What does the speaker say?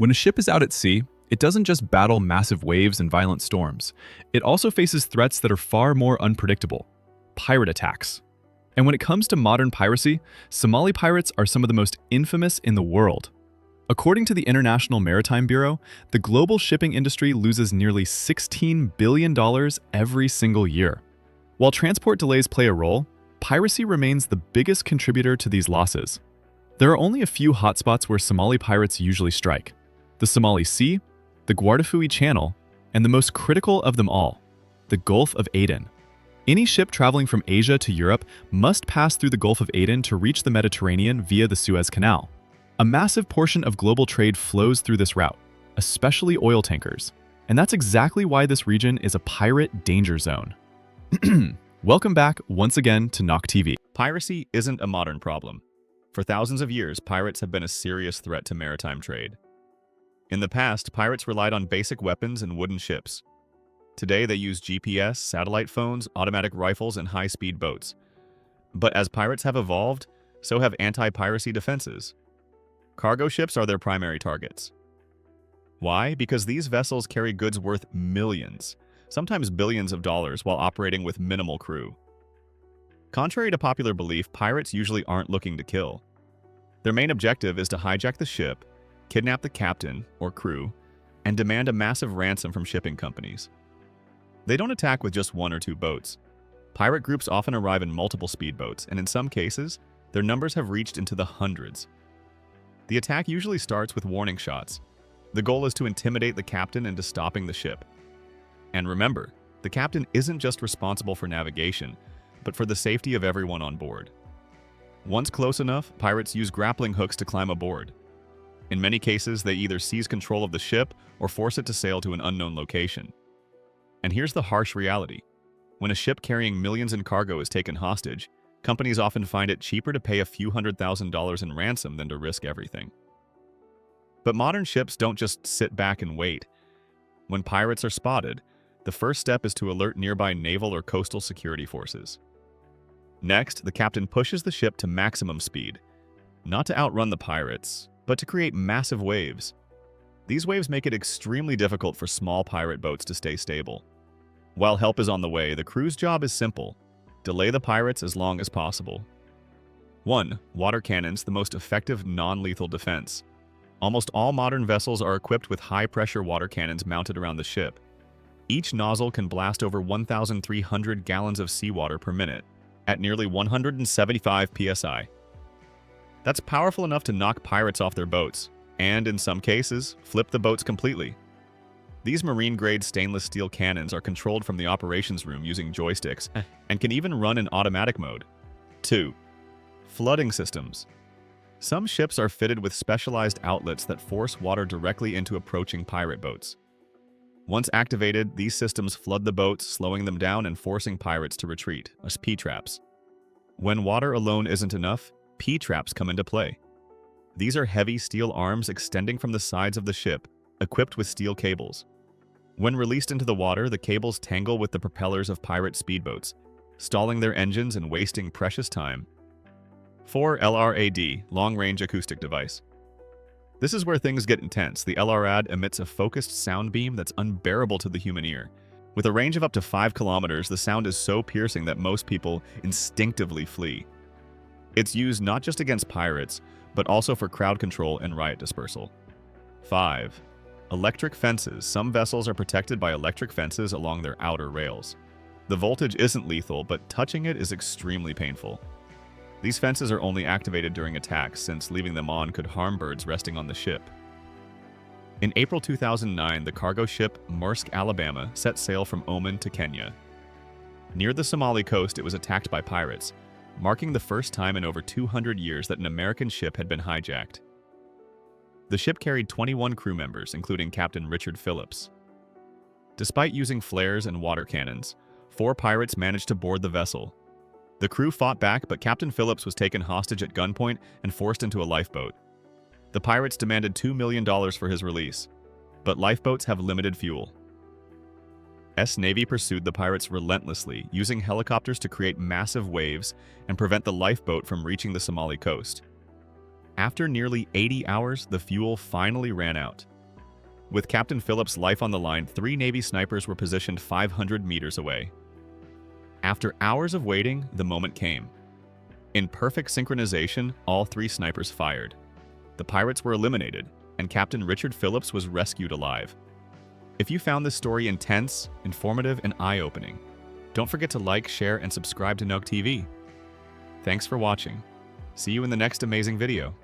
When a ship is out at sea, it doesn't just battle massive waves and violent storms. It also faces threats that are far more unpredictable: pirate attacks. And when it comes to modern piracy, Somali pirates are some of the most infamous in the world. According to the International Maritime Bureau, the global shipping industry loses nearly $16 billion every single year. While transport delays play a role, piracy remains the biggest contributor to these losses. There are only a few hotspots where Somali pirates usually strike: the Somali Sea, the Guardafui Channel, and the most critical of them all, the Gulf of Aden. Any ship traveling from Asia to Europe must pass through the Gulf of Aden to reach the Mediterranean via the Suez Canal. A massive portion of global trade flows through this route, especially oil tankers. And that's exactly why this region is a pirate danger zone. Welcome back once again to Knock TV. Piracy isn't a modern problem. For thousands of years, pirates have been a serious threat to maritime trade. In the past, pirates relied on basic weapons and wooden ships. Today, they use GPS, satellite phones, automatic rifles, and high-speed boats. But as pirates have evolved, so have anti-piracy defenses. Cargo ships are their primary targets. Why? Because these vessels carry goods worth millions, sometimes billions of dollars, while operating with minimal crew. Contrary to popular belief, pirates usually aren't looking to kill. Their main objective is to hijack the ship, kidnap the captain or crew, and demand a massive ransom from shipping companies. They don't attack with just one or two boats. Pirate groups often arrive in multiple speedboats, and in some cases, their numbers have reached into the hundreds. The attack usually starts with warning shots. The goal is to intimidate the captain into stopping the ship. And remember, the captain isn't just responsible for navigation, but for the safety of everyone on board. Once close enough, pirates use grappling hooks to climb aboard. In many cases, they either seize control of the ship or force it to sail to an unknown location. And here's the harsh reality. When a ship carrying millions in cargo is taken hostage, companies often find it cheaper to pay a few $100,000 in ransom than to risk everything. But modern ships don't just sit back and wait. When pirates are spotted, the first step is to alert nearby naval or coastal security forces. Next, the captain pushes the ship to maximum speed, not to outrun the pirates, but to create massive waves. These waves make it extremely difficult for small pirate boats to stay stable. While help is on the way, the crew's job is simple: delay the pirates as long as possible. 1. Water cannons, the most effective non-lethal defense. Almost all modern vessels are equipped with high-pressure water cannons mounted around the ship. Each nozzle can blast over 1,300 gallons of seawater per minute at nearly 175 psi. That's powerful enough to knock pirates off their boats, and in some cases, flip the boats completely. These marine-grade stainless steel cannons are controlled from the operations room using joysticks and can even run in automatic mode. 2. Flooding systems. Some ships are fitted with specialized outlets that force water directly into approaching pirate boats. Once activated, these systems flood the boats, slowing them down and forcing pirates to retreat, as P-traps. When water alone isn't enough, P-traps come into play. These are heavy steel arms extending from the sides of the ship, equipped with steel cables. When released into the water, the cables tangle with the propellers of pirate speedboats, stalling their engines and wasting precious time. 4. LRAD, long-range acoustic device. This is where things get intense. The LRAD emits a focused sound beam that's unbearable to the human ear. With a range of up to 5 kilometers, the sound is so piercing that most people instinctively flee. It's used not just against pirates, but also for crowd control and riot dispersal. 5. Electric fences. Some vessels are protected by electric fences along their outer rails. The voltage isn't lethal, but touching it is extremely painful. These fences are only activated during attacks, since leaving them on could harm birds resting on the ship. In April 2009, the cargo ship Maersk Alabama set sail from Oman to Kenya. Near the Somali coast, it was attacked by pirates, marking the first time in over 200 years that an American ship had been hijacked. The ship carried 21 crew members, including Captain Richard Phillips. Despite using flares and water cannons, 4 pirates managed to board the vessel. The crew fought back, but Captain Phillips was taken hostage at gunpoint and forced into a lifeboat. The pirates demanded $2 million for his release, but lifeboats have limited fuel. U.S. Navy pursued the pirates relentlessly, using helicopters to create massive waves and prevent the lifeboat from reaching the Somali coast. After nearly 80 hours, the fuel finally ran out, With Captain Phillips' life on the line, 3 Navy snipers were positioned 500 meters away. After hours of waiting, the moment came. In perfect synchronization, all 3 snipers fired. The pirates were eliminated, and Captain Richard Phillips was rescued alive. If you found this story intense, informative, and eye-opening, don't forget to like, share, and subscribe to Nook TV. Thanks for watching. See you in the next amazing video.